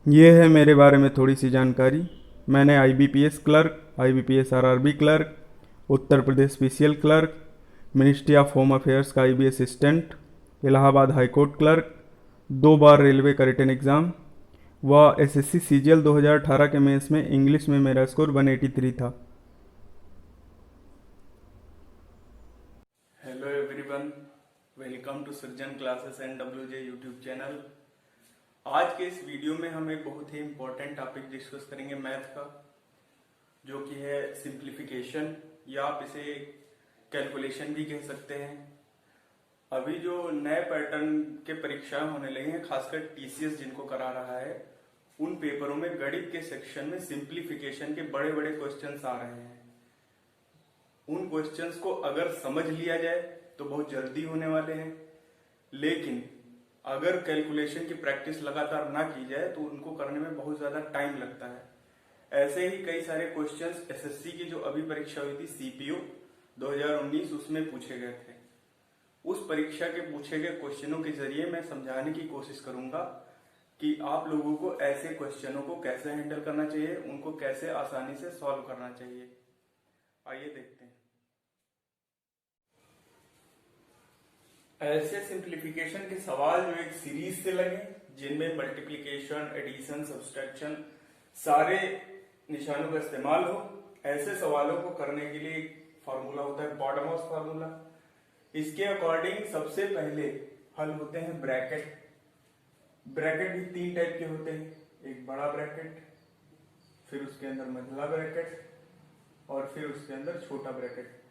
ये है मेरे बारे में थोड़ी सी जानकारी। मैंने IBPS clerk, IBPS RRB clerk, Uttar Pradesh special clerk, ministry of home affairs का IB assistant, Allahabad high court clerk, 2 बार रेलवे का रिटन एग्ज़ाम व एसएससी सीजीएल 2018 के मेंस में इंग्लिश में मेरा स्कोर 183 था। हेलो एवरीवन, वेलकम टू सृजन क्लासेस एंड डब्ल्यूजे यूट्यूब चैनल। आज के इस वीडियो में हम एक बहुत ही इम्पोर्टेंट टॉपिक डिस्कस करेंगे मैथ का, जो कि है सिंप्लीफिकेशन, या आप इसे कैलकुलेशन भी कह सकते हैं। अभी जो नए पैटर्न के परीक्षाएं होने लगी हैं, खासकर टीसीएस जिनको करा रहा है, उन पेपरों में गणित के सेक्शन में सिंप्लीफिकेशन के बड़े बड़े क्वेश्चंस आ रहे हैं। उन क्वेश्चंस को अगर समझ लिया जाए तो बहुत जल्दी होने वाले हैं, लेकिन अगर कैलकुलेशन की प्रैक्टिस लगातार ना की जाए तो उनको करने में बहुत ज्यादा टाइम लगता है। ऐसे ही कई सारे क्वेश्चंस एसएससी की जो अभी परीक्षा हुई थी सीपीओ 2019, उसमें पूछे गए थे। उस परीक्षा के पूछे गए क्वेश्चनों के जरिए मैं समझाने की कोशिश करूंगा कि आप लोगों को ऐसे क्वेश्चनों को कैसे हैंडल करना चाहिए, उनको कैसे आसानी से सॉल्व करना चाहिए। आइए देखते हैं। ऐसे सिंप्लीफिकेशन के सवाल जो एक सीरीज से लगे, जिनमें मल्टीप्लिकेशन, एडिशन, सब्सट्रैक्शन, सारे निशानों का इस्तेमाल हो, ऐसे सवालों को करने के लिए एक फार्मूला होता है, बॉटम ऑफ फार्मूला। इसके अकॉर्डिंग सबसे पहले हल होते हैं ब्रैकेट। ब्रैकेट भी 3 टाइप के होते हैं, एक बड़ा ब्रैकेट, फिर उसके अंदर मझला ब्रैकेट, और फिर उसके अंदर छोटा ब्रैकेट।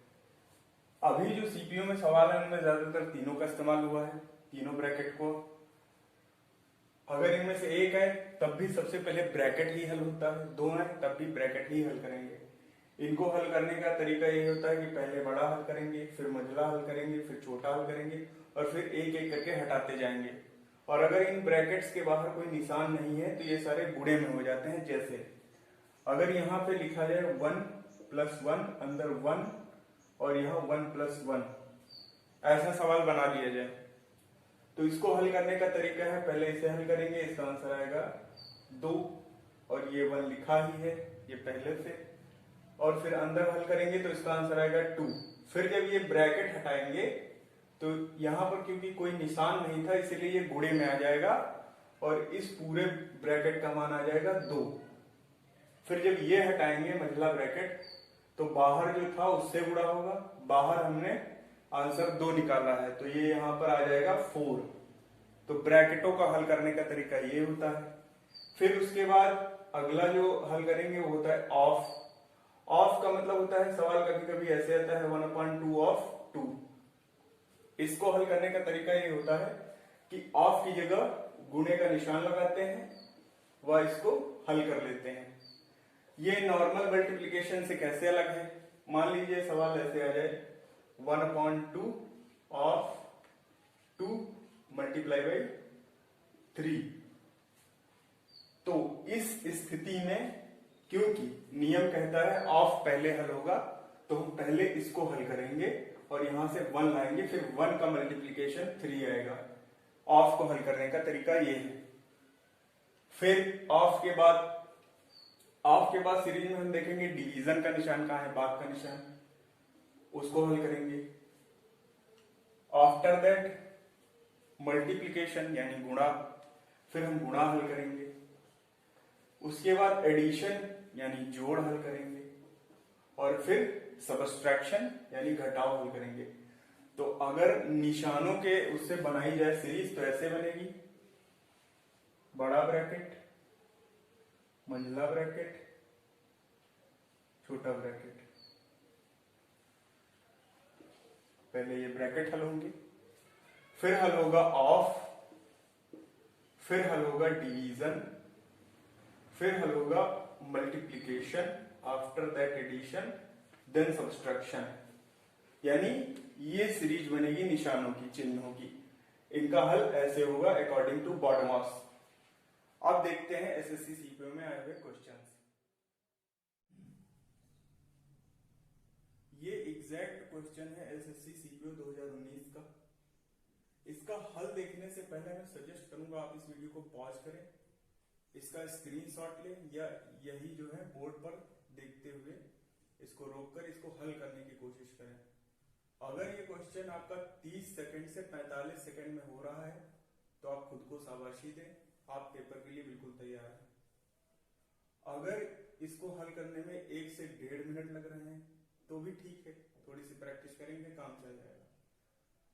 अभी जो सीपीयू में सवाल है उनमें ज्यादातर तीनों का इस्तेमाल हुआ है, तीनों ब्रैकेट को। अगर इनमें से एक है तब भी सबसे पहले ब्रैकेट ही हल होता है, दो है तब भी ब्रैकेट ही हल करेंगे। इनको हल करने का तरीका ये होता है कि पहले बड़ा हल करेंगे, फिर मझला हल करेंगे, फिर छोटा हल करेंगे, और फिर एक एक करके हटाते जाएंगे। और अगर इन ब्रैकेट्स के बाहर कोई निशान नहीं है तो ये सारे गुणे में हो जाते हैं। जैसे अगर यहाँ पे लिखा जाए 1 + 1 अंदर 1, और यहाँ 1 + 1, ऐसा सवाल बना लिया जाए तो इसको हल करने का तरीका है, पहले इसे हल करेंगे, इसका आंसर आएगा 2, और ये 1 लिखा ही है ये पहले से, और फिर अंदर हल करेंगे तो इसका आंसर आएगा 2। फिर जब ये ब्रैकेट हटाएंगे तो यहाँ पर क्योंकि कोई निशान नहीं था इसलिए ये गुणे में आ जाएगा, और इस पूरे ब्रैकेट का मान आ जाएगा 2। फिर जब ये हटाएंगे मझला ब्रैकेट तो बाहर जो था उससे गुणा होगा, बाहर हमने आंसर 2 निकाला है तो ये यहां पर आ जाएगा 4। तो ब्रैकेटों का हल करने का तरीका ये होता है। फिर उसके बाद अगला जो हल करेंगे वो होता है ऑफ। ऑफ का मतलब होता है, सवाल कभी कभी ऐसे आता है 1/2 ऑफ 2। इसको हल करने का तरीका ये होता है कि ऑफ की जगह गुणे का निशान लगाते हैं व इसको हल कर लेते हैं। ये नॉर्मल मल्टीप्लिकेशन से कैसे अलग है? मान लीजिए सवाल ऐसे आ जाए 1/2 ऑफ 2 × 3। तो इस स्थिति में क्योंकि नियम कहता है ऑफ पहले हल होगा, तो हम पहले इसको हल करेंगे और यहां से 1 लाएंगे, फिर 1 का मल्टीप्लिकेशन 3 आएगा। ऑफ को हल करने का तरीका ये है। फिर ऑफ के बाद सीरीज में हम देखेंगे डिवीजन का निशान कहां है, भाग का निशान, उसको हल करेंगे। आफ्टर दैट मल्टीप्लिकेशन यानी गुणा, फिर हम गुणा हल करेंगे। उसके बाद एडिशन यानी जोड़ हल करेंगे, और फिर सबट्रैक्शन यानी घटाव हल करेंगे। तो अगर निशानों के उससे बनाई जाए सीरीज तो ऐसे बनेगी, बड़ा ब्रैकेट, मंझला ब्रैकेट, छोटा ब्रैकेट। पहले ये ब्रैकेट हल होंगे, फिर हल होगा ऑफ, फिर हल होगा डिवीजन, फिर हल होगा multiplication, after that addition, then subtraction. यानी ये सीरीज बनेगी निशानों की, चिन्हों की। इनका हल ऐसे होगा अकॉर्डिंग टू बॉडमॉस। अब देखते हैं एसएससी सीपीओ में आए हुए क्वेश्चंस। ये एग्जैक्ट क्वेश्चन है एसएससी सीपीओ 2019 का। इसका हल देखने से पहले मैं सजेस्ट करूंगा आप इस वीडियो को पॉज करें इसका स्क्रीनशॉट ले या यही जो है बोर्ड पर देखते हुए इसको रोककर इसको हल करने की कोशिश करें। अगर ये क्वेश्चन आपका 30 सेकंड से 45 सेकंड में हो रहा है तो आप खुद को शाबाशी दें, आप पेपर के लिए बिल्कुल तैयार हैं। अगर इसको हल करने में 1 से 1.5 मिनट लग रहे हैं तो भी ठीक है, थोड़ी सी प्रैक्टिस करेंगे काम चल जाएगा।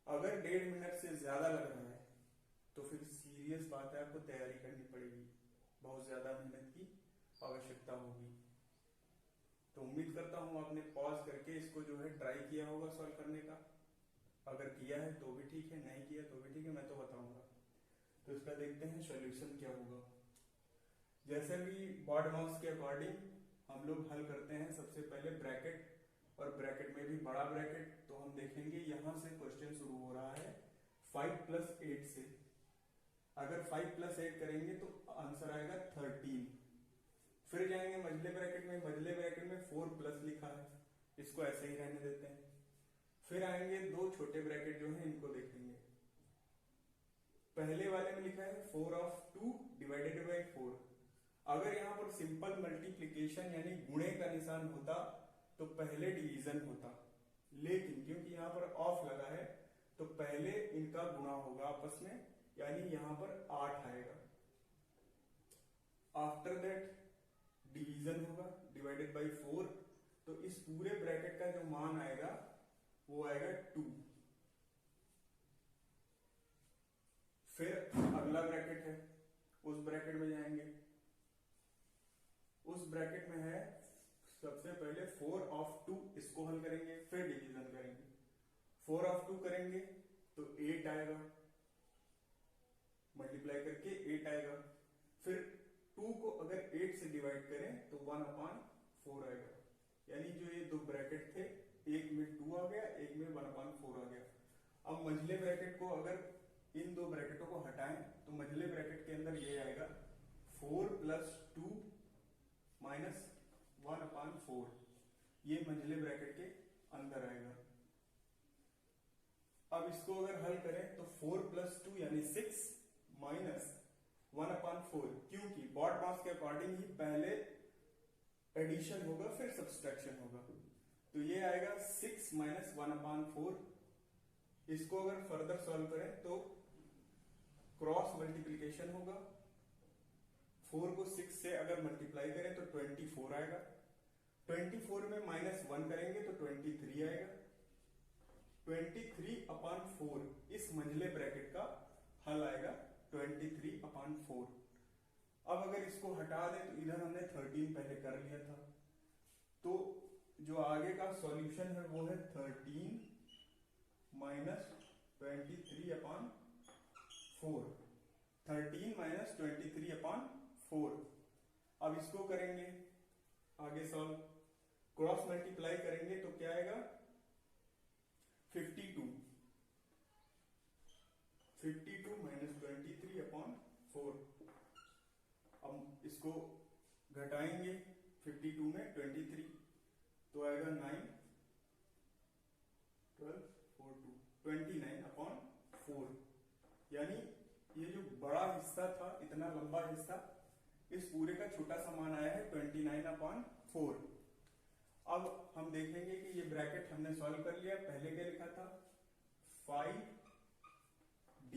अगर 1.5 मिनट से ज्यादा लग रहा है तो फिर सीरियस बात है, आपको तैयारी करनी पड़ेगी, बहुत ज्यादा मेहनत की आवश्यकता होगी। तो उम्मीद करता हूं आपने पॉज करके इसको जो है ट्राई किया होगा सॉल्व करने का। अगर किया है तो भी ठीक है, नहीं किया तो भी ठीक है, मैं तो बताऊंगा। तो इसका देखते हैं सॉल्यूशन क्या होगा। जैसे भी बोर्ड माउस के अकॉर्डिंग हम लोग हल करते हैं, सबसे पहले ब्रैकेट, और ब्रैकेट में भी बड़ा ब्रैकेट, तो हम देखेंगे यहां से क्वेश्चन शुरू हो रहा है 5 + 8 से। अगर 5 + 8 करेंगे तो आंसर आएगा 13। फिर जाएंगे मझले ब्रैकेट में, मझले ब्रैकेट में 4+ लिखा है, इसको ऐसे ही रहने देते हैं। फिर आएंगे 2 छोटे ब्रैकेट जो है इनको देखेंगे। पहले वाले में लिखा है 4/2 / 4। अगर यहां पर सिंपल मल्टीप्लीकेशन यानी गुणे का निशान होता तो पहले डिवीजन होता, लेकिन क्योंकि यहां पर ऑफ लगा है तो पहले इनका गुणा होगा आपस में, यानी यहां पर 8 आएगा। आफ्टर दैट डिवीजन होगा / 4, तो इस पूरे ब्रैकेट का जो मान आएगा वो आएगा 2। फिर अगला ब्रैकेट है, उस ब्रैकेट में जाएंगे। उस ब्रैकेट में है सबसे पहले 4/2, इसको हल करेंगे, फिर डिवीजन करेंगे। 4/2 करेंगे तो 8 आएगा, मल्टीप्लाई करके 8 आएगा। फिर 2 को अगर 8 से डिवाइड करें तो 1/4 आएगा। यानी जो ये 2 ब्रैकेट थे, एक में 2 आ गया, एक में 1/4 आ गया। अब मझले ब्रैकेट को अगर इन 2 ब्रैकेटों को हटाएं तो मझले ब्रैकेट के अंदर ये आएगा 4 + 2 - 1/4। ये मंझले ब्रैकेट के अंदर आएगा। अब इसको अगर हल करें तो 4 + 2 यानी 6 - 1/4, क्योंकि बोर्ड मास के अकॉर्डिंग ही पहले एडिशन होगा फिर सब्सट्रैक्शन होगा। तो ये आएगा 6 - 1/4। इसको अगर फर्दर सॉल्व करें तो क्रॉस मल्टीप्लीकेशन होगा। 4 को 6 से अगर मल्टीप्लाई करें तो 24 आएगा। 24 में -1 करेंगे तो 23 आएगा। 23/4 इस मंझले ब्रैकेट का हल आएगा 23/4। अब अगर इसको हटा दें तो इधर हमने 13 पहले कर लिया था, तो जो आगे का सॉल्यूशन है वो है 13 - 23/4। 13 - 23/4। अब इसको करेंगे आगे सॉल्व, क्रॉस मल्टीप्लाई करेंगे तो क्या आएगा 52। 52 - 23/4। अब इसको घटाएंगे 52 में 23 तो आएगा 9, 12, 4, 2, 29/4। यानी ये जो बड़ा हिस्सा था, इतना लंबा हिस्सा, इस पूरे का छोटा सा मान आया है 29/4। अब हम देखेंगे कि ये ब्रैकेट हमने सॉल्व कर लिया। पहले क्या लिखा था 5 /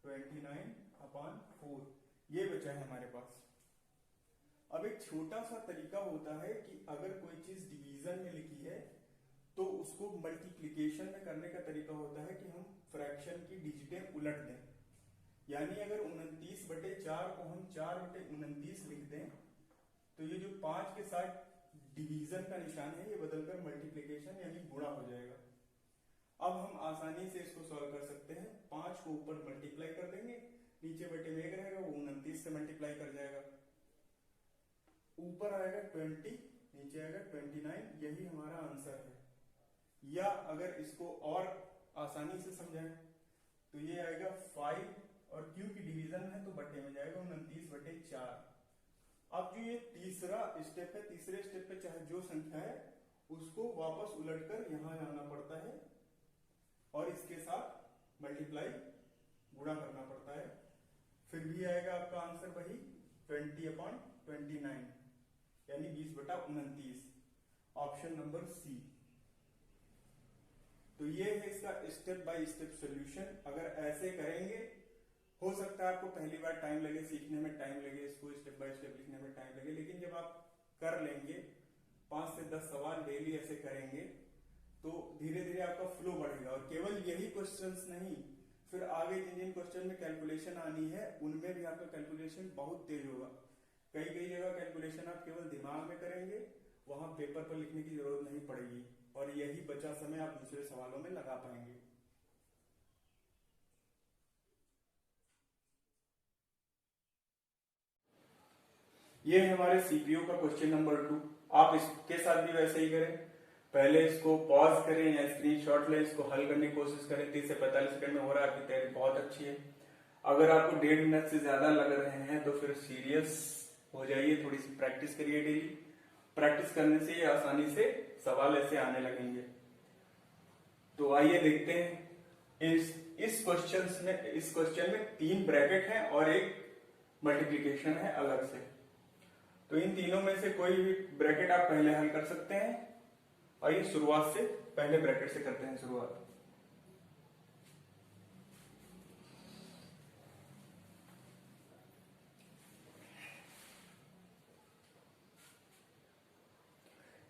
29/4, ये बचा है हमारे पास। अब एक छोटा सा तरीका होता है कि अगर कोई चीज डिवीजन में लिखी है तो उसको मल्टीप्लीकेशन में करने का तरीका होता है कि हम फ्रैक्शन की डिजिटें उलट दें। यानी अगर 29/4 को हम 4/29 लिख दें तो ये जो 5 के साथ डिवीजन का निशान है ये बदलकर मल्टीप्लीकेशन यानी गुणा हो जाएगा। अब हम आसानी से इसको सॉल्व कर सकते हैं। 5 को ऊपर मल्टीप्लाई कर देंगे, नीचे बटे में 1 रहेगा, वो 29 से मल्टीप्लाई कर जाएगा। ऊपर आएगा 20, नीचे आएगा 29, यही हमारा आंसर है। या अगर इसको और आसानी से समझाएं तो ये आएगा 5, और क्योंकि डिवीजन है तो बटे में जाएगा 29/4। अब जो ये तीसरा स्टेप है, तीसरे स्टेप पे चाहे जो संख्या है उसको वापस उलटकर यहां लाना पड़ता है और इसके साथ मल्टीप्लाई गुणा करना पड़ता है। फिर फिर भी आएगा आपका आंसर वही 20/29 यानी 20/29, ऑप्शन नंबर सी। तो ये है इसका स्टेप बाय स्टेप सॉल्यूशन। अगर ऐसे करेंगे, हो सकता है आपको पहली बार टाइम लगे, सीखने में टाइम लगे, इसको स्टेप बाय स्टेप लिखने में टाइम लगे, लेकिन जब आप कर लेंगे 5 से 10 सवाल डेली ऐसे करेंगे तो धीरे धीरे आपका फ्लो बढ़ेगा। और केवल यही क्वेश्चंस नहीं, फिर आगे जिन जिन क्वेश्चन में कैलकुलेशन आनी है उनमें भी आपका कैलकुलेशन बहुत तेज होगा। कई कई जगह कैलकुलेशन आप केवल दिमाग में करेंगे, वहां पेपर पर लिखने की जरूरत नहीं पड़ेगी, और यही बचा समय आप दूसरे सवालों में लगा पाएंगे। ये है हमारे सीपीयू का क्वेश्चन नंबर 2। आप इसके साथ भी वैसे ही करें, पहले इसको पॉज करें या स्क्रीनशॉट लें, इसको हल करने की कोशिश करें। 30 से 45 सेकंड में हो रहा है, आपकी तैयारी बहुत अच्छी है। अगर आपको 1.5 मिनट से ज्यादा लग रहे हैं तो फिर सीरियस हो जाइए, थोड़ी सी प्रैक्टिस करिए डेली। प्रैक्टिस करने से ये आसानी से सवाल ऐसे आने लगेंगे। तो आइए देखते हैं इस क्वेश्चन में 3 ब्रैकेट है और एक मल्टीप्लिकेशन है अलग से। तो इन तीनों में से कोई भी ब्रैकेट आप पहले हल कर सकते हैं। आइए शुरुआत से पहले ब्रैकेट से करते हैं शुरुआत।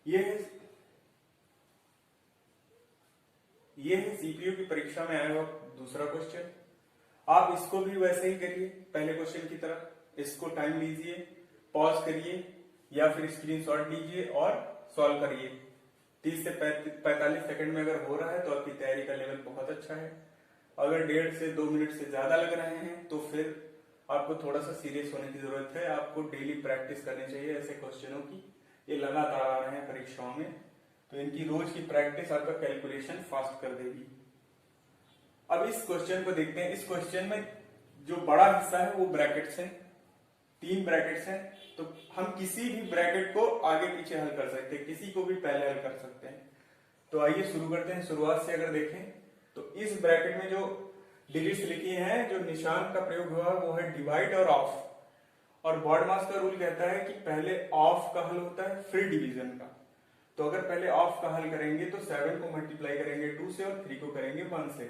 ये है सीपीयू की परीक्षा में आया हुआ दूसरा क्वेश्चन। आप इसको भी वैसे ही करिए पहले क्वेश्चन की तरह। इसको टाइम लीजिए, पॉज करिए या फिर स्क्रीनशॉट लीजिए और सॉल्व करिए। 30 से 45 सेकंड में अगर हो रहा है तो आपकी तैयारी का लेवल बहुत अच्छा है। अगर 1.5 से 2 मिनट से ज्यादा लग रहे हैं तो फिर आपको थोड़ा सा सीरियस होने की जरूरत है। आपको डेली प्रैक्टिस करनी चाहिए ऐसे क्वेश्चनों की। ये लगातार आ रहे हैं परीक्षाओं में, तो इनकी रोज की प्रैक्टिस आपका कैलकुलेशन फास्ट कर देगी। अब इस क्वेश्चन को देखते हैं। इस क्वेश्चन में जो बड़ा हिस्सा है वो ब्रैकेट्स हैं, 3 ब्रैकेट्स हैं। तो हम किसी भी ब्रैकेट को आगे पीछे हल कर सकते हैं, किसी को भी पहले हल कर सकते हैं। तो आइए शुरू करते हैं। शुरुआत से अगर देखें तो इस ब्रैकेट में जो डिजिट्स लिखी हैं, जो निशान का प्रयोग हुआ वो है डिवाइड और ऑफ। और बॉडमास का रूल कहता है कि पहले ऑफ का हल होता है फिर डिवीजन का। तो अगर पहले ऑफ का हल करेंगे तो 7 को मल्टीप्लाई करेंगे 2 से और 3 को करेंगे 1 से।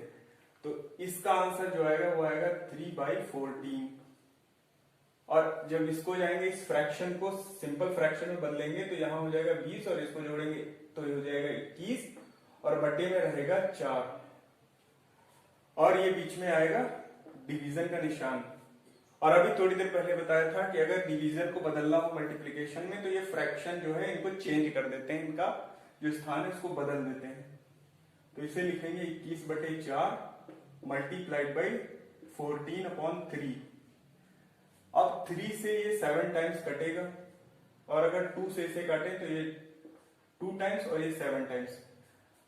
तो इसका आंसर जो आएगा वो आएगा 3/14। और जब इसको जाएंगे, इस फ्रैक्शन को सिंपल फ्रैक्शन में बदलेंगे तो यहां हो जाएगा 20 और इसको जोड़ेंगे तो ये हो जाएगा 21 और बटे में रहेगा 4 और ये बीच में आएगा डिवीजन का निशान। और अभी थोड़ी देर पहले बताया था कि अगर डिवीजन को बदलना हो मल्टीप्लिकेशन में तो ये फ्रैक्शन जो है इनको चेंज कर देते हैं, इनका जो स्थान है इसको बदल देते हैं। तो इसे लिखेंगे 21/4 मल्टीप्लाइड बाई 14/3। अब 3 से ये 7 टाइम्स कटेगा और अगर 2 से इसे काटे तो ये 2 टाइम्स और ये 7 टाइम्स।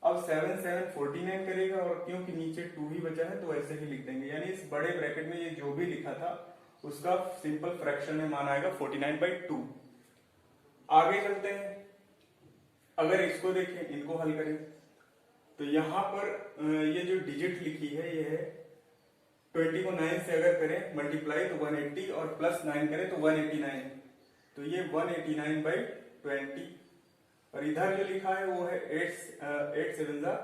अब 7 7 49 करेगा और क्योंकि नीचे 2 ही बचा है तो ऐसे ही लिख देंगे। यानी इस बड़े ब्रैकेट में ये जो भी लिखा था उसका सिंपल फ्रैक्शन में मान आएगा 49/2। आगे चलते हैं। अगर इसको देखें, इनको हल करें तो यहां पर ये जो डिजिट लिखी है ये है 20 को 9 से अगर करें मल्टीप्लाई तो 180 और प्लस 9 करें तो 189। तो ये 189/20 और इधर जो लिखा है वो है 8 7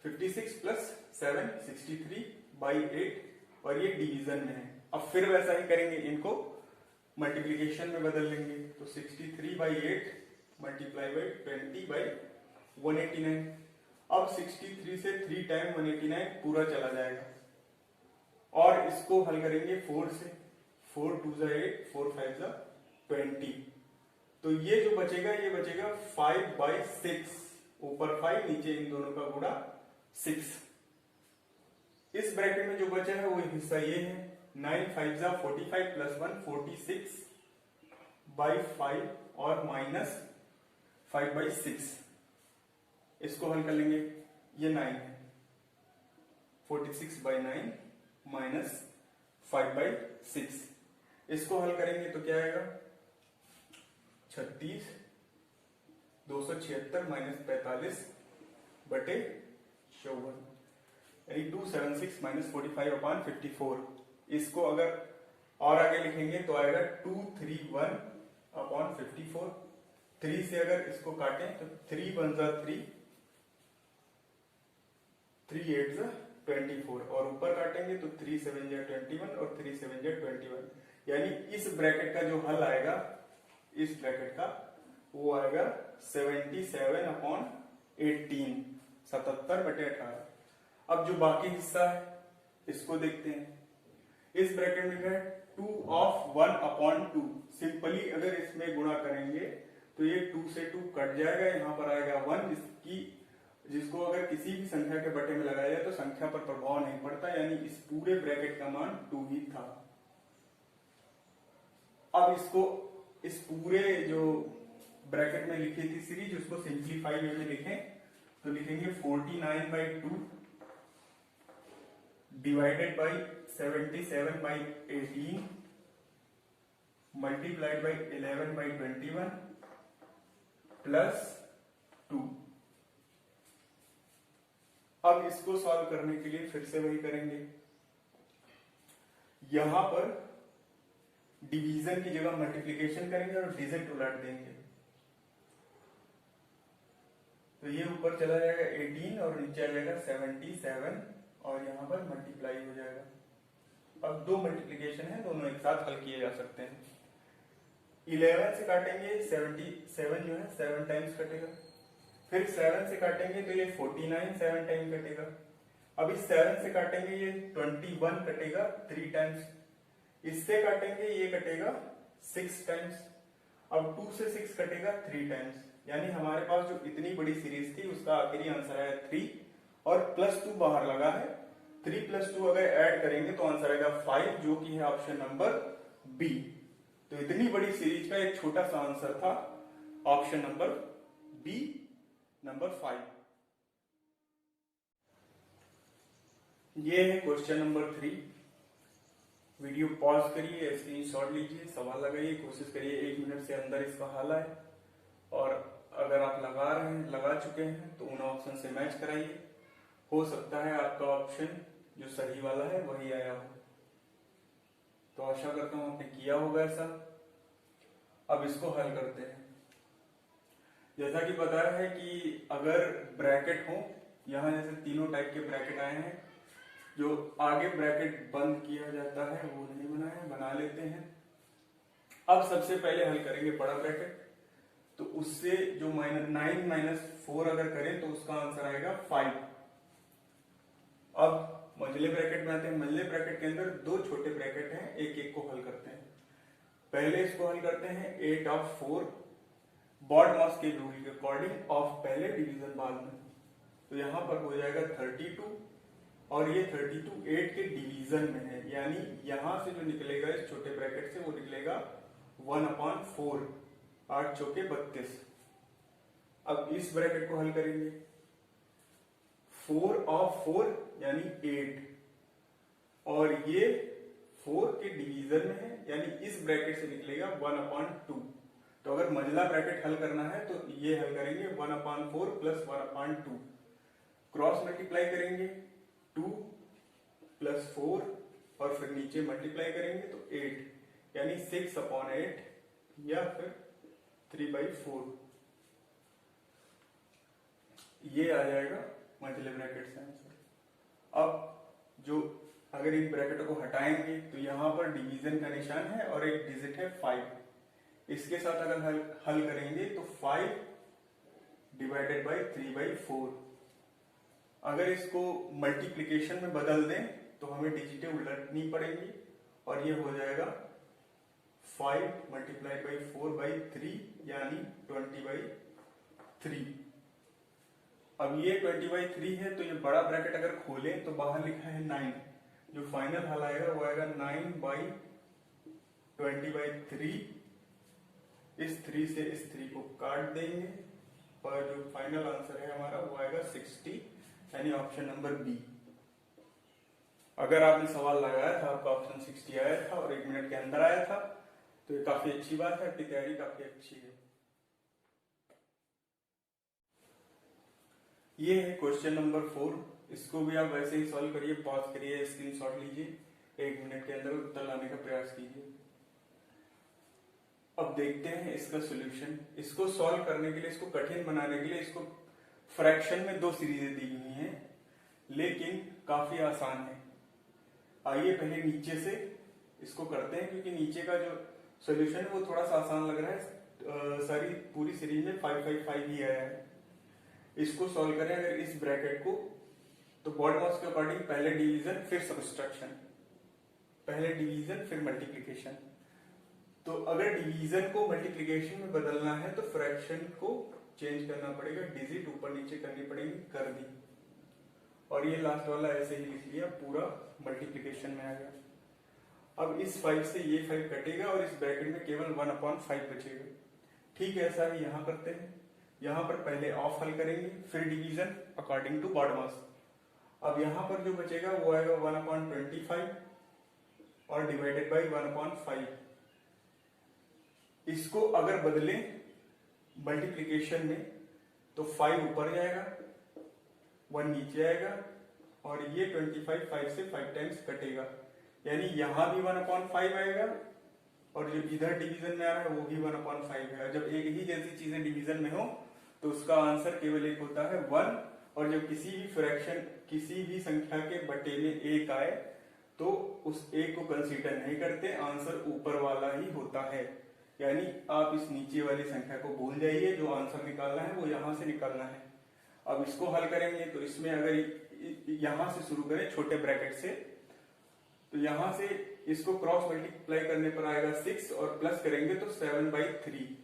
56 प्लस 7 63/8 और ये डिवीजन में है। अब फिर वैसा ही करेंगे, इनको मल्टीप्लिकेशन में बदल लेंगे तो 63/8 मल्टीप्लाई बाई 20/189। अब 63 से 3 टाइम 189 पूरा चला जाएगा और इसको हल करेंगे 4 से। 4 2 8 4 5 20। तो ये जो बचेगा ये बचेगा 5/6। ऊपर 5 नीचे इन दोनों का गुणा 6। इस ब्रैकेट में जो बचा है वो हिस्सा ये है 9 5 45 प्लस 1 46/5 और माइनस 5/6। इसको हल कर लेंगे, ये 9 है 46/9 माइनस 5/6। इसको हल करेंगे तो क्या आएगा 36 276 माइनस 45/54 यानी 276 माइनस 45/54। इसको अगर और आगे लिखेंगे तो आएगा 231/54। 3 से अगर इसको काटें तो 3 1 जा 3, 3 8 जा 24, और ऊपर काटेंगे तो 3 7 जा 21 और 3 7 जा 21। यानी इस ब्रैकेट का जो हल आएगा, इस ब्रैकेट का वो आएगा 77/18, 77/18। अब जो बाकी हिस्सा है इसको देखते हैं। इस ब्रैकेट में क्या है, 2/1/2। सिंपली अगर इसमें गुणा करेंगे तो ये 2 से 2 कट जाएगा, यहां पर आएगा 1, जिसको अगर किसी भी संख्या के बटे में लगाया जाए तो संख्या पर प्रभाव नहीं पड़ता, यानी इस पूरे ब्रैकेट का मान 2 ही था। अब इसको इस पूरे जो ब्रैकेट में लिखी थी सीरीज, उसको सिंप्लीफाई वे में लिखें तो लिखेंगे 49/2 divided by 77/18 multiplied by 11/21 plus 2। अब इसको सॉल्व करने के लिए फिर से वही करेंगे। यहां पर डिवीजन की जगह मल्टीप्लिकेशन करेंगे और डिजिट उलट देंगे, तो ये ऊपर चला जाएगा 18 और नीचे आ जाएगा 77 और यहां पर मल्टीप्लाई हो जाएगा। अब दो मल्टीप्लिकेशन है, दोनों एक साथ हल किए जा सकते हैं। 11 से काटेंगे 77 जो है 7 टाइम्स कटेगा, फिर 7 से काटेंगे तो ये 49 7 टाइम कटेगा। अब इस 7 से काटेंगे ये 21 कटेगा 3 टाइम्स, इससे काटेंगे ये कटेगा 6 टाइम्स। अब 2 से 6 कटेगा 3 टाइम्स, यानी हमारे पास जो इतनी बड़ी सीरीज थी उसका आखिरी आंसर आया 3 और +2 बाहर लगा है। 3 + 2 अगर ऐड करेंगे तो आंसर आएगा 5, जो कि है ऑप्शन नंबर बी। तो इतनी बड़ी सीरीज का एक छोटा सा आंसर था ऑप्शन नंबर बी, नंबर 5। ये है क्वेश्चन नंबर 3। वीडियो पॉज करिए, स्क्रीनशॉट लीजिए, सवाल लगाइए, कोशिश करिए 1 मिनट से अंदर इसका हल आए, और अगर आप लगा चुके हैं तो उन ऑप्शन से मैच कराइए। हो सकता है आपका ऑप्शन जो सही वाला है वही आया हो। तो आशा करता हूं आपने किया होगा ऐसा। अब इसको हल करते हैं। जैसा कि बताया है कि अगर ब्रैकेट हो, यहां जैसे तीनों टाइप के ब्रैकेट आए हैं, जो आगे ब्रैकेट बंद किया जाता है वो नहीं बना है, बना लेते हैं। अब सबसे पहले हल करेंगे बड़ा ब्रैकेट, तो उससे जो -9 - 4 अगर करें तो उसका आंसर आएगा 5। अब मंझले ब्रैकेट में आते हैं। मंझले ब्रैकेट के अंदर दो छोटे ब्रैकेट हैं, एक एक को हल करते हैं। पहले इसको हल करते हैं 8/4 BODMAS के रूल के अकॉर्डिंग, ऑफ पहले डिवीजन बाद में। तो यहां पर हो जाएगा 32 और ये 32 8 के डिवीजन में है, यानी यहां से जो निकलेगा इस छोटे ब्रैकेट से वो निकलेगा 1/4, 8 चौके 32। अब इस ब्रैकेट को हल करेंगे 4/4 यानी 8, और ये 4 के डिवीजन में है, यानी इस ब्रैकेट से निकलेगा 1/2। तो अगर मंझला ब्रैकेट हल करना है तो ये हल करेंगे 1/4 + 1/2, क्रॉस मल्टीप्लाई करेंगे 2 + 4 और फिर नीचे मल्टीप्लाई करेंगे तो 8, यानी 6/8 या फिर 3/4। ये आ जाएगा मंझले ब्रैकेट से आंसर। अब जो अगर इन ब्रैकेटों को हटाएंगे तो यहां पर डिवीजन का निशान है और एक डिजिट है 5। इसके साथ अगर हल करेंगे तो 5 ÷ 3/4। अगर इसको मल्टीप्लिकेशन में बदल दें तो हमें डिजिटें उलटनी पड़ेंगी और ये हो जाएगा 5 × 4/3 यानी 20/3। अब ये 20/3 है, तो ये बड़ा ब्रैकेट अगर खोलें तो बाहर लिखा है 9, जो फाइनल हल आएगा वो आएगा 9/20/3। इस 3 से इस 3 को काट देंगे और जो फाइनल आंसर है हमारा वो आएगा 60, यानी ऑप्शन नंबर बी। अगर आपने सवाल लगाया था, आपका ऑप्शन 60 आया था और 1 मिनट के अंदर आया था, तो ये काफी अच्छी बात है, आपकी तैयारी काफी अच्छी है। ये है क्वेश्चन नंबर 4। इसको भी आप वैसे ही सॉल्व करिए, पॉज करिए, स्क्रीनशॉट लीजिए। 1 मिनट के अंदर उत्तर लाने का प्रयास कीजिए। अब देखते हैं इसका सॉल्यूशन। इसको सॉल्व करने के लिए, इसको कठिन बनाने के लिए, इसको फ्रैक्शन में 2 सीरीजें दी हुई हैं, लेकिन काफी आसान है। आइए पहले नीचे से इसको करते हैं, क्योंकि नीचे का जो सॉल्यूशन है वो थोड़ा सा आसान लग रहा है। सारी पूरी सीरीज में 555 ही आया है। इसको सॉल्व करें अगर इस ब्रैकेट को, तो बॉडमॉस के अकॉर्डिंग पहले डिवीजन फिर सब्सट्रैक्शन, पहले डिवीजन फिर मल्टीप्लिकेशन। तो अगर डिवीजन को मल्टीप्लिकेशन में बदलना है तो फ्रैक्शन को चेंज करना पड़ेगा, डिजिट ऊपर नीचे करनी पड़ेगी, कर दी। और ये लास्ट वाला ऐसे ही लिख लिया, पूरा मल्टीप्लिकेशन में आ गया। अब इस 5 से ये 5 कटेगा और इस ब्रैकेट में केवल 1/5 बचेगा। ठीक है, ऐसा ही यहां करते हैं। यहां पर पहले ऑफ हल करेंगे, फिर डिवीजन अकॉर्डिंग टू बॉडमॉस। अब यहां पर जो बचेगा वो आएगा 1/25 और डिवाइडेड बाई 1/5। इसको अगर बदले मल्टीप्लिकेशन में तो 5 ऊपर जाएगा, 1 नीचे आएगा, और ये 25 5 से 5 टाइम्स कटेगा, यानी यहां भी 1/5 आएगा और जो इधर डिवीजन में आ रहा है वो भी 1/5 है। जब एक ही जैसी चीजें डिवीजन में हो तो उसका आंसर केवल एक होता है 1, और जब किसी भी फ्रैक्शन, किसी भी संख्या के बटे में 1 आए तो उस 1 को कंसीडर नहीं करते, आंसर ऊपर वाला ही होता है। यानी आप इस नीचे वाली संख्या को भूल जाइए, जो आंसर निकालना है वो यहां से निकालना है। अब इसको हल करेंगे तो इसमें अगर यहां से शुरू करें छोटे ब्रैकेट से, तो यहां से इसको क्रॉस मल्टीप्लाई करने पर आएगा 6 और प्लस करेंगे तो 7/3,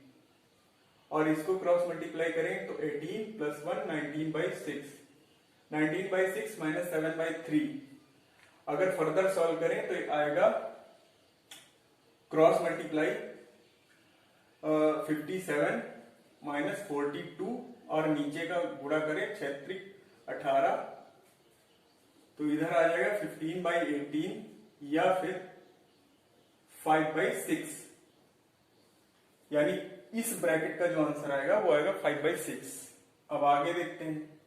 और इसको क्रॉस मल्टीप्लाई करें तो 18 + 1 19/6, 19/6 - 7/3। अगर फर्दर सॉल्व करें तो आएगा क्रॉस मल्टीप्लाई 57 - 42, और नीचे का गुणा करें 36 18, तो इधर आ जाएगा 15/18 या फिर 5/6। यानी इस ब्रैकेट का जो आंसर आएगा वो आएगा 5/6। अब आगे देखते हैं।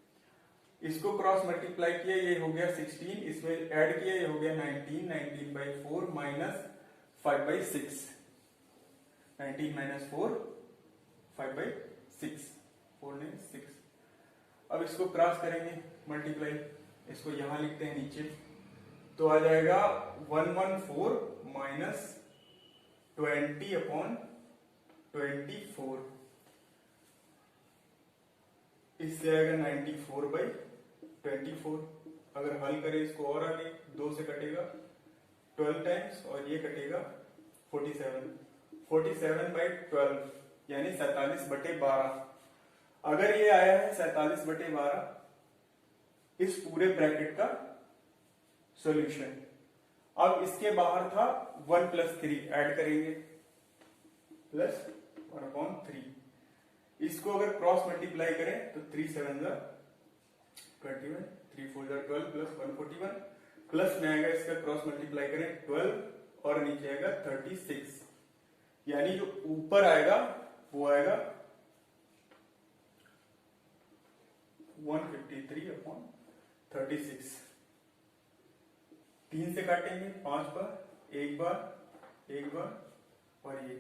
इसको क्रॉस मल्टीप्लाई किया, ये हो गया 16, इसमें ऐड किया, ये हो गया 19, 19/4 माइनस 5/6, 19 - 4 5/6, 4 ने 6। अब इसको क्रॉस करेंगे मल्टीप्लाई, इसको यहां लिखते हैं नीचे, तो आ जाएगा 114 माइनस 20/24, इससे आएगा 94/24। अगर हल करें इसको और आगे, 2 से कटेगा 12 टाइम्स और ये कटेगा 47, 47/12 यानी 47/12। अगर ये आया है 47/12 इस पूरे ब्रैकेट का सॉल्यूशन। अब इसके बाहर था 1 + 3, ऐड करेंगे प्लस 1/3। इसको अगर क्रॉस मल्टीप्लाई करें तो 3 7 21, 3 4 12 प्लस 141, प्लस में आएगा इसका क्रॉस मल्टीप्लाई करें 12 और नीचे आएगा 36, यानी जो ऊपर आएगा वो आएगा 153/36। 3 से काटेंगे 5 बार, एक बार और ये।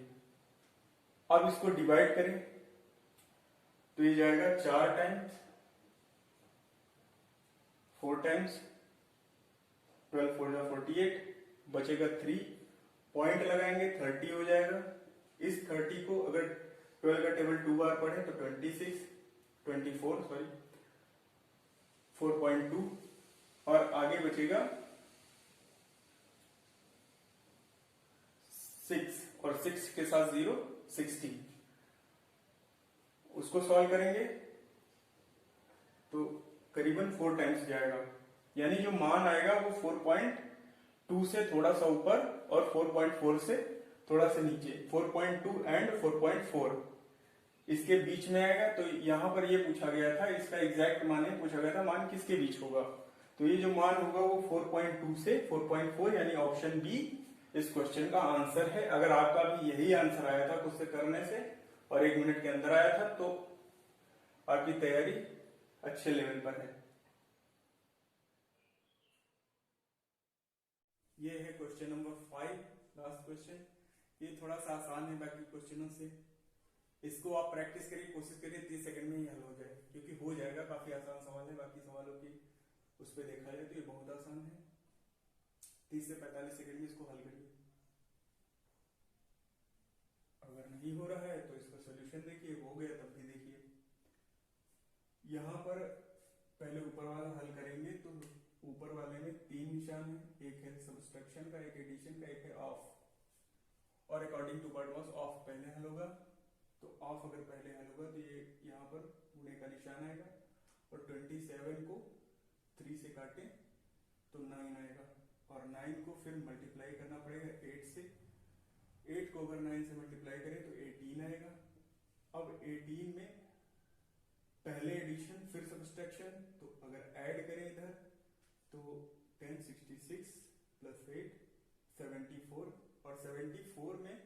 अब इसको डिवाइड करें तो ये जाएगा 4 टाइम्स, 4 टाइम्स, 12 4 48, बचेगा 3, पॉइंट लगाएंगे 30 हो जाएगा। इस 30 को अगर 12 का टेबल 2 बार पढ़े तो 4.2, और आगे बचेगा 6 और 6 के साथ 0, 60। उसको सॉल्व करेंगे तो करीबन 4 टाइम्स जाएगा, यानी जो मान आएगा वो 4.2 से थोड़ा सा ऊपर और 4.4 से थोड़ा सा नीचे, 4.2 एंड 4.4 इसके बीच में आएगा। तो यहां पर ये पूछा गया था, इसका एग्जैक्ट मान नहीं पूछा गया था, मान किसके बीच होगा, तो ये जो मान होगा वो 4.2 से 4.4, यानी ऑप्शन बी इस क्वेश्चन का आंसर है। अगर आपका भी यही आंसर आया था खुद से करने से और 1 मिनट के अंदर आया था तो आपकी तैयारी अच्छे लेवल पर है। ये है क्वेश्चन नंबर 5, लास्ट क्वेश्चन। ये थोड़ा सा आसान है बाकी क्वेश्चनों से। इसको आप प्रैक्टिस करिए, कोशिश करिए 30 सेकंड में ही हल हो जाए, क्योंकि हो जाएगा। काफी आसान सवाल है, बाकी सवालों की उस पर देखा जाए तो ये बहुत आसान है। 30 से 45 सेकंड में इसको हल करिए। अगर नहीं हो रहा है तो इसका सोल्यूशन देखिए, हो गया तब भी देखिए। यहां पर पहले ऊपर वाला हल करेंगे तो ऊपर वाले में 3 निशान है, एक है सबट्रैक्शन का, एक एडिशन का, एक है ऑफ। और अकॉर्डिंग टू बर्डमॉस ऑफ पहले हल होगा, तो ऑफ अगर पहले हल होगा तो ये यहाँ पर गुणे का निशान आएगा, और 27 को 3 से काटे तो 9 आएगा, और 9 को फिर मल्टीप्लाई करना पड़ेगा 8 से। 8 को अगर 9 से मल्टीप्लाई करें तो 18 आएगा। अब 18 में पहले एडिशन फिर सबट्रैक्शन, तो अगर ऐड करें इधर तो 1066 प्लस 8 74, और 74 में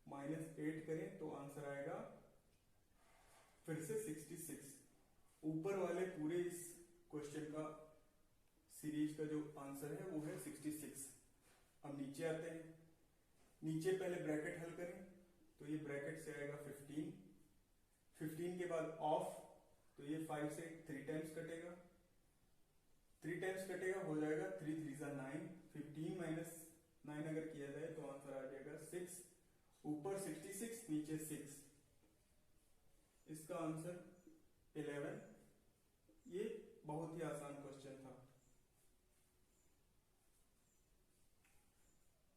-8 करें तो आंसर आएगा फिर से 66। ऊपर वाले पूरे इस क्वेश्चन का सीरीज का जो आंसर है वो है 66। अब नीचे आते हैं। नीचे पहले ब्रैकेट हल करें तो ये ब्रैकेट से आएगा 15। 15 के बाद ऑफ, तो ये 5 से 3 टाइम्स कटेगा, 3 टाइम्स कटेगा, हो जाएगा 3 3 9। 15 माइनस 9 अगर किया जाए तो आंसर आ जाएगा 6। ऊपर 66, नीचे 6, इसका आंसर 11। ये बहुत ही आसान क्वेश्चन था।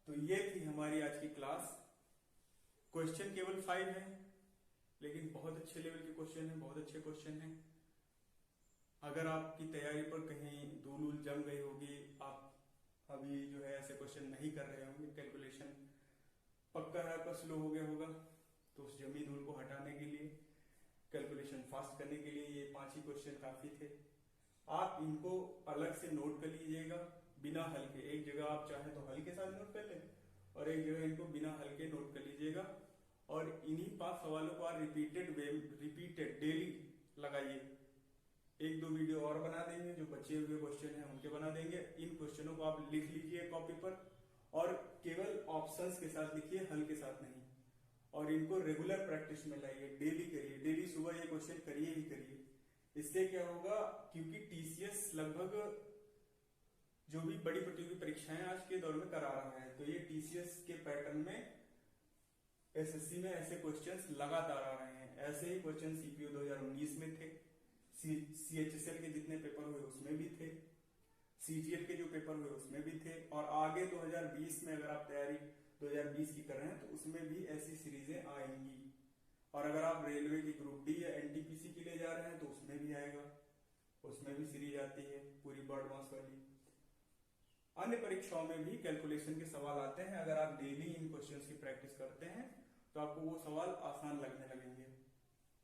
तो ये थी हमारी आज की क्लास। क्वेश्चन केवल 5 है, लेकिन बहुत अच्छे लेवल के क्वेश्चन है, बहुत अच्छे क्वेश्चन है। अगर आपकी तैयारी पर कहीं धूल उल जम गई होगी, आप अभी जो है ऐसे क्वेश्चन नहीं कर रहे होंगे, कैलकुलेशन पक्का है आपका स्लो हो गया होगा, तो उस जमी धूल को हटाने के लिए, कैलकुलेशन फास्ट करने के लिए ये 5 ही क्वेश्चन काफी थे। आप इनको अलग से नोट कर लीजिएगा बिना हल के। एक जगह आप चाहे तो हल के साथ नोट कर लें, और एक जगह इनको बिना हल के नोट कर लीजिएगा। और इन्हीं 5 सवालों को आप रिपीटेड डेली लगाइए। 1-2 वीडियो और बना देंगे, जो बचे हुए क्वेश्चन हैं उनके बना देंगे। इन क्वेश्चनों को आप लिख लीजिए कॉपी पर, और केवल ऑप्शंस के साथ लिखिए, हल के साथ नहीं। और इनको रेगुलर प्रैक्टिस में लाइए, डेली करिए, डेली सुबह ये क्वेश्चन करिए ही करिए। इससे क्या होगा, क्योंकि टीसीएस लगभग जो भी बड़ी प्रतियोगी परीक्षाएं आज के दौर में करा रहा है, तो ये टीसीएस के पैटर्न में एसएससी में ऐसे क्वेश्चंस लगातार आ रहे हैं। ऐसे ही क्वेश्चन सीपीओ 2019 में थे, सीएचएसएल के जितने पेपर हुए उसमें भी थे, सीजीएल के जो पेपर हुए उसमें भी थे, और आगे 2020 में अगर आप तैयारी 2020 की कर रहे हैं तो उसमें भी ऐसी सीरीजें आएंगी। और अगर आप रेलवे की ग्रुप डी या एनटीपीसी के लिए जा रहे हैं तो उसमें भी आएगा, उसमें भी सीरीज आती है पूरी बर्डमॉस वाली। अन्य परीक्षाओं में भी कैलकुलेशन के सवाल आते हैं। अगर आप डेली इन क्वेश्चंस की प्रैक्टिस करते हैं तो आपको वो सवाल आसान लगने लगेंगे।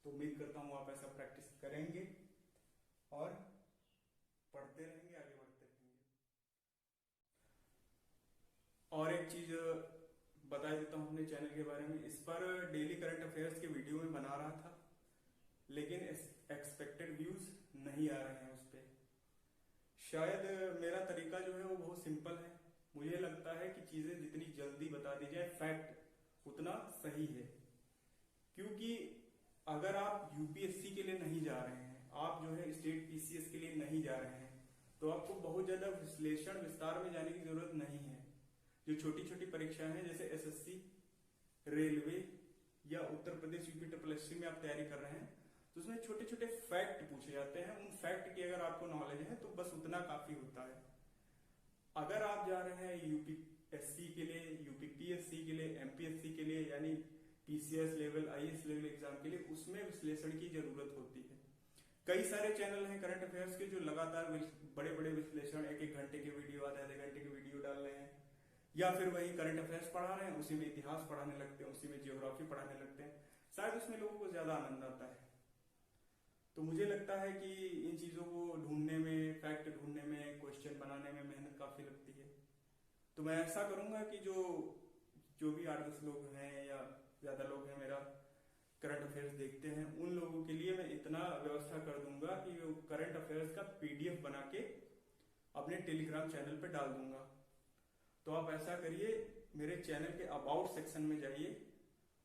तो उम्मीद करता हूं आप ऐसा प्रैक्टिस करेंगे और पढ़ते रहेंगे, आगे बढ़ते रहेंगे। और एक चीज बता देता हूं अपने चैनल के बारे में। इस पर डेली करंट अफेयर्स के वीडियो में बना रहा था, लेकिन एक्सपेक्टेड व्यूज नहीं आ रहे हैं उस पर। शायद मेरा तरीका जो है वो बहुत सिंपल है। मुझे लगता है कि चीजें जितनी जल्दी बता दी जाए, फैक्ट उतना सही है। क्योंकि अगर आप यूपीएससी के लिए नहीं जा रहे हैं, आप जो है स्टेट पीसीएस के लिए नहीं जा रहे हैं, तो आपको बहुत ज्यादा विश्लेषण विस्तार में जाने की जरूरत नहीं है। जो छोटी छोटी परीक्षाएं हैं, जैसे एसएससी, रेलवे या उत्तर प्रदेश यूपी में आप तैयारी कर रहे हैं, तो उसमें छोटे छोटे फैक्ट पूछे जाते हैं। उन फैक्ट की अगर आपको नॉलेज है तो बस उतना काफी होता है। अगर आप जा रहे हैं यूपीएससी के लिए, यूपीपीएससी के लिए, एमपीएससी के लिए, यानी PCS level, IAS level exam के लिए, उसमें विश्लेषण की जरूरत होती है। कई सारे चैनल हैं करंट अफेयर्स के जो लगातार बड़े बड़े विश्लेषण, 1-1 घंटे के वीडियो, आधे घंटे के वीडियो डाल रहे हैं, या फिर वही करंट अफेयर्स पढ़ा रहे हैं, उसी में इतिहास पढ़ाने लगते हैं, उसी में जियोग्राफी पढ़ाने लगते हैं। शायद उसमें लोगों को ज्यादा आनंद आता है। तो मुझे लगता है कि इन चीजों को ढूंढने में, फैक्ट ढूंढने में, क्वेश्चन बनाने में मेहनत काफी लगती है। तो मैं ऐसा करूंगा कि जो भी 8-10 लोग हैं या ज्यादा लोग हैं मेरा करंट अफेयर्स देखते हैं, उन लोगों के लिए मैं इतना व्यवस्था कर दूंगा कि वो करंट अफेयर्स का पीडीएफ बना के अपने टेलीग्राम चैनल पे डाल दूंगा। तो आप ऐसा करिए, मेरे चैनल के अबाउट सेक्शन में जाइए,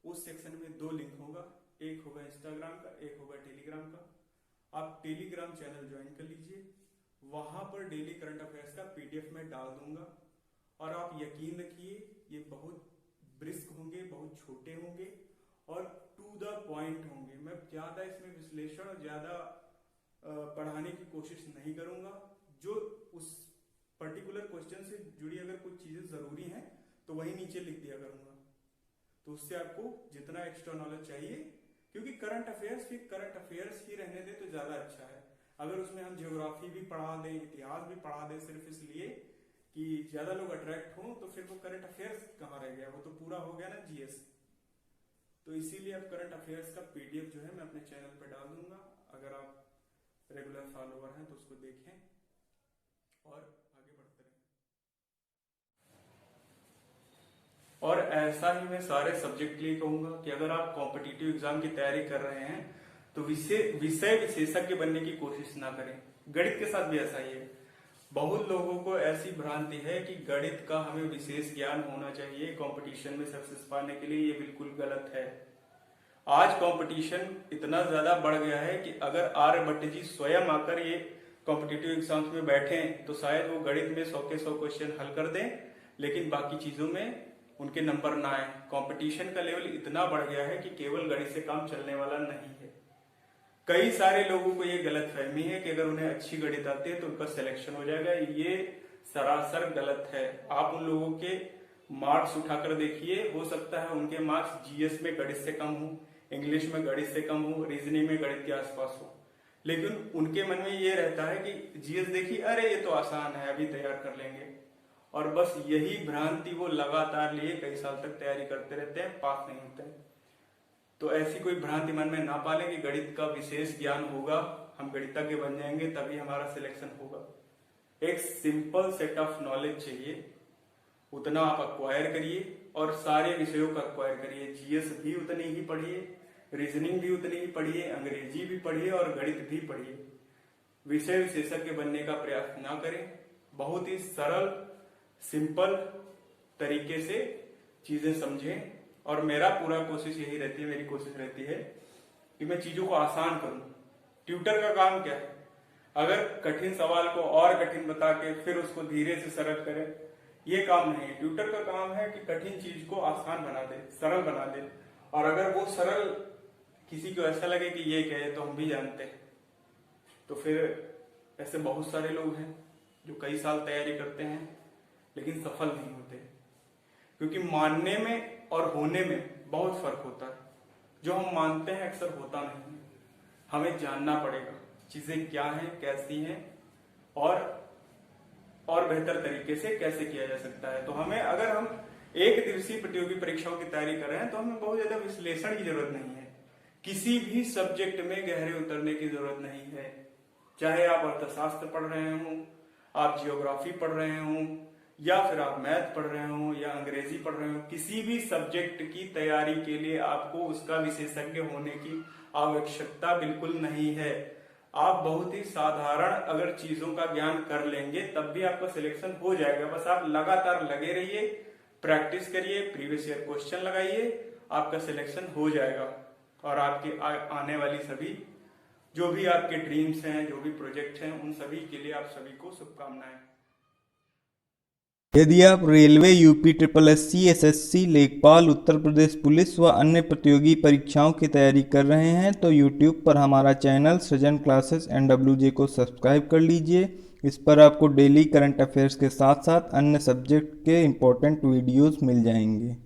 उस सेक्शन में 2 लिंक होगा, एक होगा इंस्टाग्राम का, एक होगा टेलीग्राम का। आप टेलीग्राम चैनल ज्वाइन कर लीजिए, वहां पर डेली करंट अफेयर्स का PDF में डाल दूंगा। और आप यकीन रखिए ये बहुत ब्रिस्क होंगे, बहुत छोटे होंगे और टू द पॉइंट होंगे। मैं ज्यादा इसमें विश्लेषण और ज्यादा पढ़ाने की कोशिश नहीं करूंगा। जो उस पर्टिकुलर क्वेश्चन से जुड़ी अगर कुछ चीजें जरूरी हैं तो वही नीचे लिख दिया करूंगा, तो उससे आपको जितना एक्स्ट्रा नॉलेज चाहिए, क्योंकि करंट अफेयर्स ही रहने दें तो ज्यादा अच्छा है। अगर उसमें हम ज्योग्राफी भी पढ़ा दें, इतिहास भी पढ़ा दें सिर्फ इसलिए कि ज्यादा लोग अट्रैक्ट हों, तो फिर वो करंट अफेयर्स कहाँ रह गया, वो तो पूरा हो गया ना GS। तो इसीलिए अब करंट अफेयर्स का PDF जो है मैं अपने चैनल पर डाल दूंगा। अगर आप रेगुलर फॉलोअर हैं तो उसको देखें और आगे बढ़ते रहें। और ऐसा ही मैं सारे सब्जेक्ट के लिए कहूंगा कि अगर आप कॉम्पिटिटिव एग्जाम की तैयारी कर रहे हैं तो विषय विशेषज्ञ बनने की कोशिश ना करें। गणित के साथ भी ऐसा ही है। बहुत लोगों को ऐसी भ्रांति है कि गणित का हमें विशेष ज्ञान होना चाहिए कंपटीशन में सक्सेस पाने के लिए। ये बिल्कुल गलत है। आज कंपटीशन इतना ज्यादा बढ़ गया है कि अगर आर्यभट्ट जी स्वयं आकर ये कॉम्पिटिटिव एग्जाम्स में बैठे तो शायद वो गणित में 100 के 100 क्वेश्चन हल कर दें, लेकिन बाकी चीजों में उनके नंबर ना आए। कंपटीशन का लेवल इतना बढ़ गया है कि केवल गणित से काम चलने वाला नहीं है। कई सारे लोगों को ये गलत फहमी है कि अगर उन्हें अच्छी गणित आती है तो उनका सिलेक्शन हो जाएगा। ये सरासर गलत है। आप उन लोगों के मार्क्स उठाकर देखिए, हो सकता है उनके मार्क्स GS में गणित से कम हो, इंग्लिश में गणित से कम हो, रीजनिंग में गणित के आसपास हो, लेकिन उनके मन में ये रहता है कि GS देखिए, अरे ये तो आसान है, अभी तैयार कर लेंगे। और बस यही भ्रांति वो लगातार लिए कई साल तक तैयारी करते रहते हैं, पास नहीं होते हैं। तो ऐसी कोई भ्रांति मन में ना पालें कि गणित का विशेष ज्ञान होगा, हम गणितज्ञ बन जाएंगे तभी हमारा सिलेक्शन होगा। एक सिंपल सेट ऑफ नॉलेज चाहिए, उतना आप अक्वायर करिए और सारे विषयों का अक्वायर करिए। GS भी उतनी ही पढ़िए, रीजनिंग भी उतनी ही पढ़िए, अंग्रेजी भी पढ़िए और गणित भी पढ़िए। विषय विशेषज्ञ बनने का प्रयास ना करें। बहुत ही सरल सिंपल तरीके से चीजें समझें। और मेरा पूरा कोशिश यही रहती है, मेरी कोशिश रहती है कि मैं चीजों को आसान करूं। ट्यूटर का काम क्या है? अगर कठिन सवाल को और कठिन बता के फिर उसको धीरे से सरल करे, ये काम नहीं है। ट्यूटर का काम है कि कठिन चीज को आसान बना दे, सरल बना दे। और अगर वो सरल किसी को ऐसा लगे कि ये क्या है तो हम भी जानते हैं, तो फिर ऐसे बहुत सारे लोग हैं जो कई साल तैयारी करते हैं लेकिन सफल नहीं होते, क्योंकि मानने में और होने में बहुत फर्क होता है। जो हम मानते हैं अक्सर होता नहीं। हमें जानना पड़ेगा चीजें क्या हैं, कैसी हैं और बेहतर तरीके से कैसे किया जा सकता है। तो हमें, अगर हम एक दिवसीय प्रतियोगी परीक्षाओं की तैयारी कर रहे हैं तो हमें बहुत ज्यादा विश्लेषण की जरूरत नहीं है। किसी भी सब्जेक्ट में गहरे उतरने की जरूरत नहीं है। चाहे आप अर्थशास्त्र पढ़ रहे हों, आप जियोग्राफी पढ़ रहे हों, या फिर आप मैथ पढ़ रहे हो या अंग्रेजी पढ़ रहे हो, किसी भी सब्जेक्ट की तैयारी के लिए आपको उसका विशेषज्ञ होने की आवश्यकता बिल्कुल नहीं है। आप बहुत ही साधारण अगर चीजों का ज्ञान कर लेंगे तब भी आपका सिलेक्शन हो जाएगा। बस आप लगातार लगे रहिए, प्रैक्टिस करिए, प्रीवियस ईयर क्वेश्चन लगाइए, आपका सिलेक्शन हो जाएगा। और आपके आने वाली सभी जो भी आपके ड्रीम्स हैं, जो भी प्रोजेक्ट हैं, उन सभी के लिए आप सभी को शुभकामनाएं। यदि आप रेलवे, UP SSC, SSC, लेखपाल, उत्तर प्रदेश पुलिस व अन्य प्रतियोगी परीक्षाओं की तैयारी कर रहे हैं तो YouTube पर हमारा चैनल सृजन क्लासेस NWJ को सब्सक्राइब कर लीजिए। इस पर आपको डेली करंट अफेयर्स के साथ साथ अन्य सब्जेक्ट के इम्पोर्टेंट वीडियोस मिल जाएंगे।